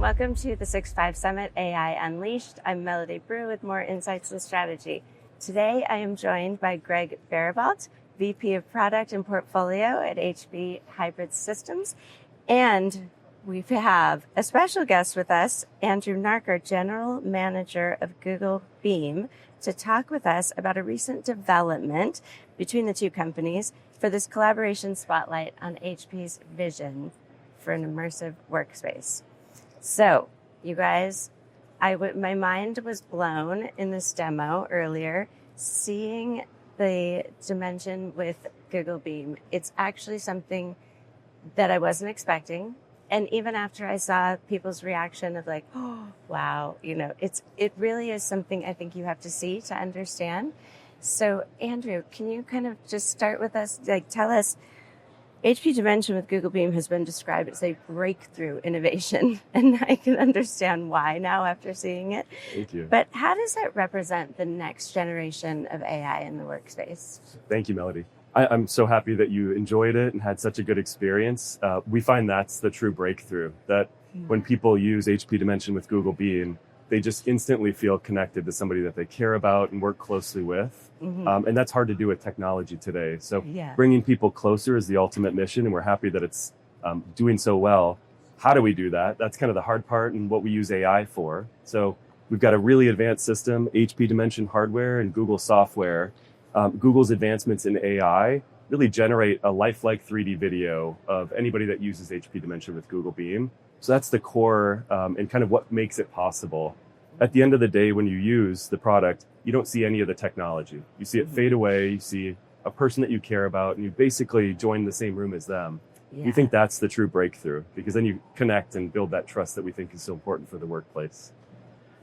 welcome to the 6-5 Summit AI Unleashed. I'm Melody Brue with more insights and strategy. Today, I am joined by Greg Baribault, VP of Product and Portfolio at HP Hybrid Systems. And we have a special guest with us, Andrew Nartker, General Manager of Google Beam, to talk with us about a recent development between the two companies for this collaboration spotlight on HP's vision for an immersive workspace. So, you guys, my mind was blown in this demo earlier, seeing the dimension with Google Beam. It's actually something that I wasn't expecting. And even after I saw people's reaction of like, oh, wow, it really is something I think you have to see to understand. So, Andrew, can you kind of just start with us, tell us, HP Dimension with Google Beam has been described as a breakthrough innovation, and I can understand why now after seeing it. Thank you. But how does it represent the next generation of AI in the workspace? Thank you, Melody. I'm so happy that you enjoyed it and had such a good experience. We find that's the true breakthrough, that when people use HP Dimension with Google Beam, they just instantly feel connected to somebody that they care about and work closely with. Mm-hmm. And that's hard to do with technology today. So bringing people closer is the ultimate mission, and we're happy that it's doing so well. How do we do that? That's kind of the hard part and what we use AI for. So we've got a really advanced system, HP Dimension hardware and Google software. Google's advancements in AI really generate a lifelike 3D video of anybody that uses HP Dimension with Google Beam. So that's the core and kind of what makes it possible. At the end of the day, when you use the product, you don't see any of the technology. You see it fade away. You see a person that you care about, and you basically join the same room as them. Yeah. We think that's the true breakthrough, because then you connect and build that trust that we think is so important for the workplace.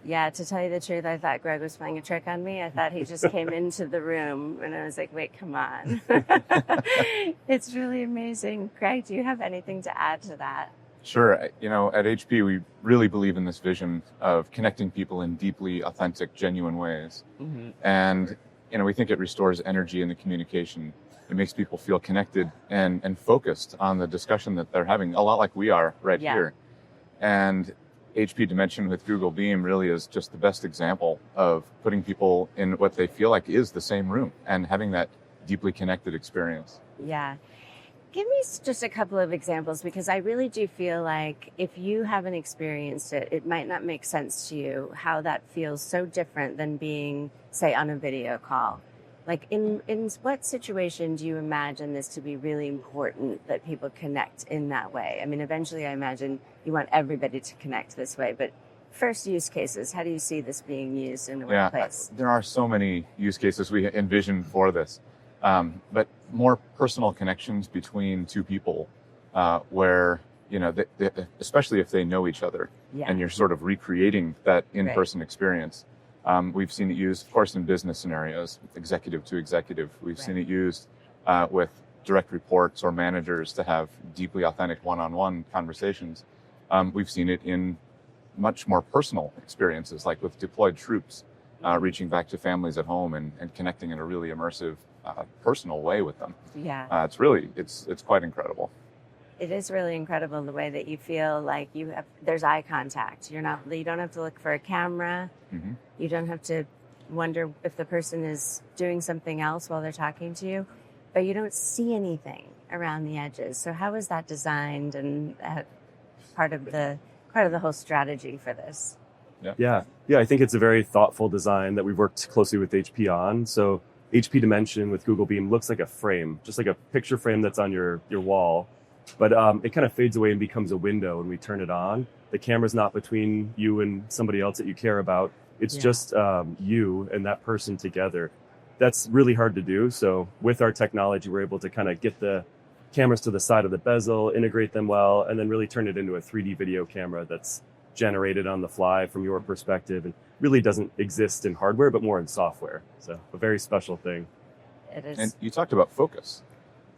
Yeah, to tell you the truth, I thought Greg was playing a trick on me. I thought he just came into the room, and I was like, wait, come on. It's really amazing. Greg, do you have anything to add to that? Sure. At HP, we really believe in this vision of connecting people in deeply authentic, genuine ways. Mm-hmm. And, we think it restores energy in the communication. It makes people feel connected and focused on the discussion that they're having, a lot like we are right here. And HP Dimension with Google Beam really is just the best example of putting people in what they feel like is the same room and having that deeply connected experience. Yeah. Give me just a couple of examples, because I really do feel like if you haven't experienced it, it might not make sense to you how that feels so different than being, say, on a video call. Like in what situation do you imagine this to be really important that people connect in that way? I mean, eventually I imagine you want everybody to connect this way, but first use cases, how do you see this being used in the workplace? There are so many use cases we envision for this. But more personal connections between two people, where, especially if they know each other and you're sort of recreating that in-person experience. We've seen it used, of course, in business scenarios, executive to executive. We've seen it used with direct reports or managers to have deeply authentic one-on-one conversations. We've seen it in much more personal experiences, like with deployed troops, reaching back to families at home and connecting in a really immersive, personal way with them. Yeah. It's quite incredible. It is really incredible the way that you feel like there's eye contact. You don't have to look for a camera. Mm-hmm. You don't have to wonder if the person is doing something else while they're talking to you, but you don't see anything around the edges. So how is that designed and part of the whole strategy for this? Yeah. I think it's a very thoughtful design that we've worked closely with HP on. So HP Dimension with Google Beam looks like a frame, just like a picture frame that's on your wall. But it kind of fades away and becomes a window when we turn it on. The camera's not between you and somebody else that you care about. It's just you and that person together. That's really hard to do. So with our technology, we're able to kind of get the cameras to the side of the bezel, integrate them well, and then really turn it into a 3D video camera that's generated on the fly from your perspective and really doesn't exist in hardware, but more in software. So a very special thing. It is. And you talked about focus.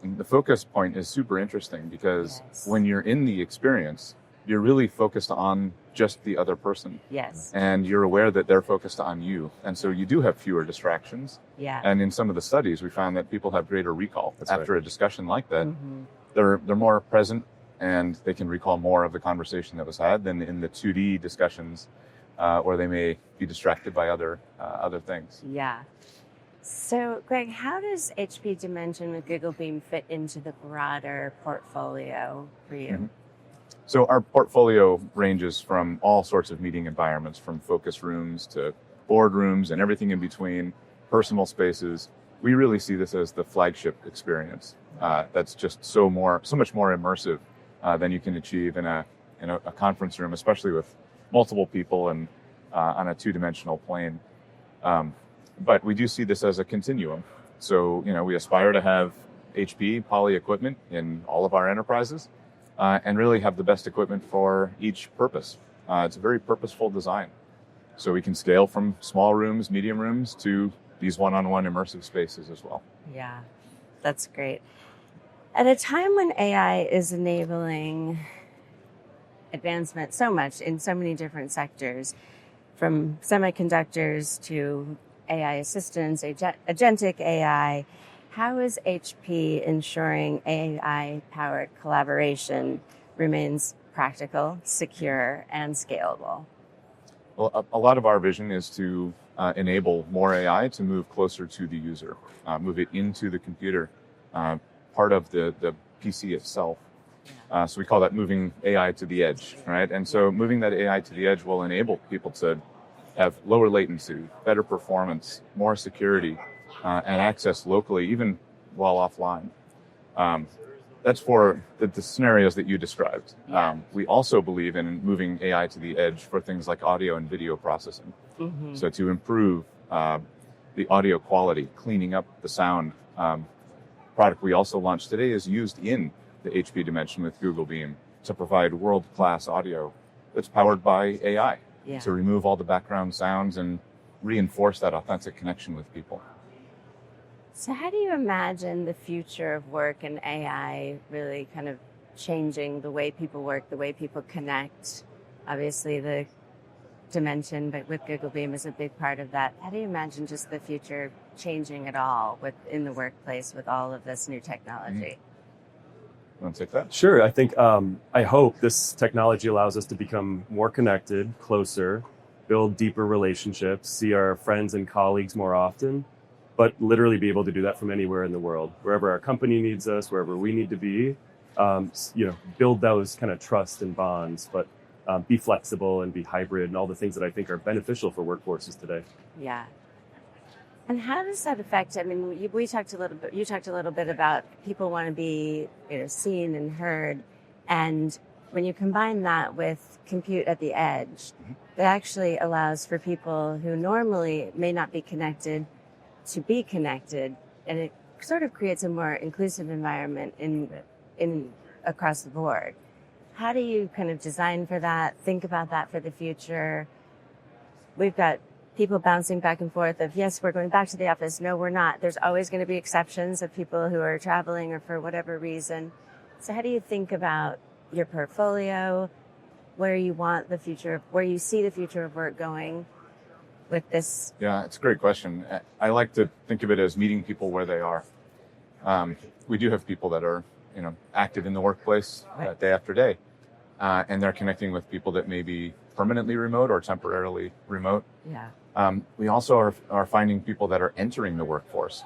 And the focus point is super interesting because when you're in the experience, you're really focused on just the other person. Yes. And you're aware that they're focused on you. And so you do have fewer distractions. Yeah. And in some of the studies, we found that people have greater recall after a discussion like that. Mm-hmm. They're more present and they can recall more of the conversation that was had than in the 2D discussions, or they may be distracted by other things. Yeah. So, Greg, how does HP Dimension with Google Beam fit into the broader portfolio for you? Mm-hmm. So our portfolio ranges from all sorts of meeting environments, from focus rooms to boardrooms and everything in between, personal spaces. We really see this as the flagship experience. That's just so much more immersive than you can achieve in a conference room, especially with multiple people and on a two-dimensional plane. But we do see this as a continuum. So, we aspire to have HP Poly equipment in all of our enterprises and really have the best equipment for each purpose. It's a very purposeful design. So we can scale from small rooms, medium rooms to these one-on-one immersive spaces as well. Yeah, that's great. At a time when AI is enabling advancement so much in so many different sectors, from semiconductors to AI assistants, agentic AI, how is HP ensuring AI-powered collaboration remains practical, secure, and scalable? Well, a lot of our vision is to enable more AI to move closer to the user, move it into the computer, part of the PC itself. So we call that moving AI to the edge, right? And so moving that AI to the edge will enable people to have lower latency, better performance, more security, and access locally, even while offline. That's for the scenarios that you described. We also believe in moving AI to the edge for things like audio and video processing. Mm-hmm. So to improve the audio quality, cleaning up the sound. Product we also launched today is used in the HP Dimension with Google Beam to provide world-class audio that's powered by AI to remove all the background sounds and reinforce that authentic connection with people. So how do you imagine the future of work and AI really kind of changing the way people work, the way people connect? Obviously, the Dimension, but with Google Beam is a big part of that. How do you imagine just the future changing at all in the workplace with all of this new technology? Want to take that? Sure. I think, I hope this technology allows us to become more connected, closer, build deeper relationships, see our friends and colleagues more often, but literally be able to do that from anywhere in the world, wherever our company needs us, wherever we need to be, build those kind of trust and bonds, but be flexible and be hybrid and all the things that I think are beneficial for workforces today. Yeah. And how does that affect? I mean, you talked a little bit about people want to be, seen and heard, and when you combine that with compute at the edge, that actually allows for people who normally may not be connected to be connected, and it sort of creates a more inclusive environment in across the board. How do you kind of design for that? Think about that for the future. We've got people bouncing back and forth of, yes, we're going back to the office. No, we're not. There's always going to be exceptions of people who are traveling or for whatever reason. So how do you think about your portfolio, where you see the future of work going with this? Yeah, it's a great question. I like to think of it as meeting people where they are. We do have people that are, active in the workplace day after day, and they're connecting with people that may be permanently remote or temporarily remote. Yeah. We also are finding people that are entering the workforce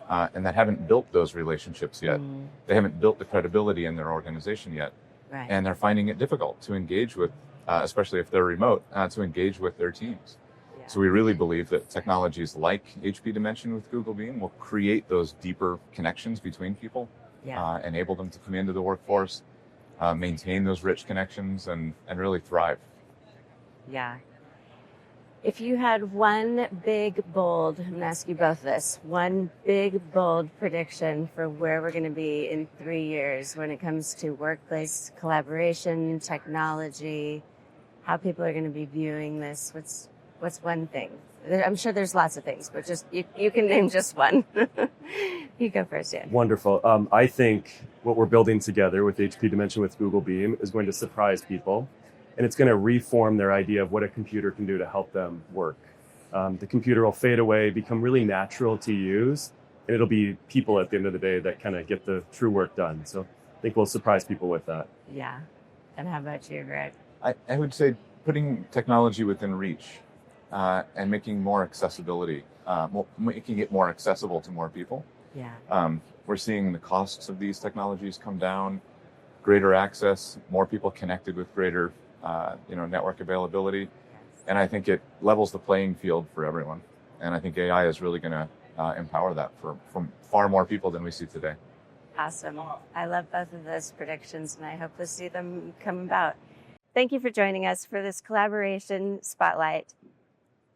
and that haven't built those relationships yet. They haven't built the credibility in their organization yet. Right. And they're finding it difficult to engage with, especially if they're remote, to engage with their teams. Yeah. So we really believe that technologies like HP Dimension with Google Beam will create those deeper connections between people, enable them to come into the workforce, maintain those rich connections, and really thrive. Yeah. If you had one big, bold, I'm going to ask you both this, one big, bold prediction for where we're going to be in 3 years when it comes to workplace collaboration, technology, how people are going to be viewing this, what's one thing? I'm sure there's lots of things, but just you can name just one. You go first, Dan. Wonderful. I think what we're building together with HP Dimension with Google Beam is going to surprise people. And it's going to reform their idea of what a computer can do to help them work. The computer will fade away, become really natural to use, and it'll be people at the end of the day that kind of get the true work done. So think we'll surprise people with that. Yeah. And how about you, Greg? I would say putting technology within reach and making more accessibility, making it more accessible to more people. Yeah. We're seeing the costs of these technologies come down, greater access, more people connected with greater network availability. And I think it levels the playing field for everyone. And I think AI is really going to empower that from far more people than we see today. Awesome. I love both of those predictions, and I hope to see them come about. Thank you for joining us for this collaboration spotlight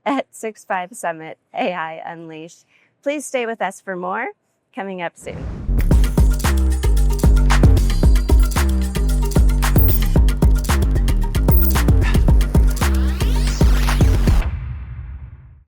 at 6.5 Summit AI Unleashed. Please stay with us for more coming up soon.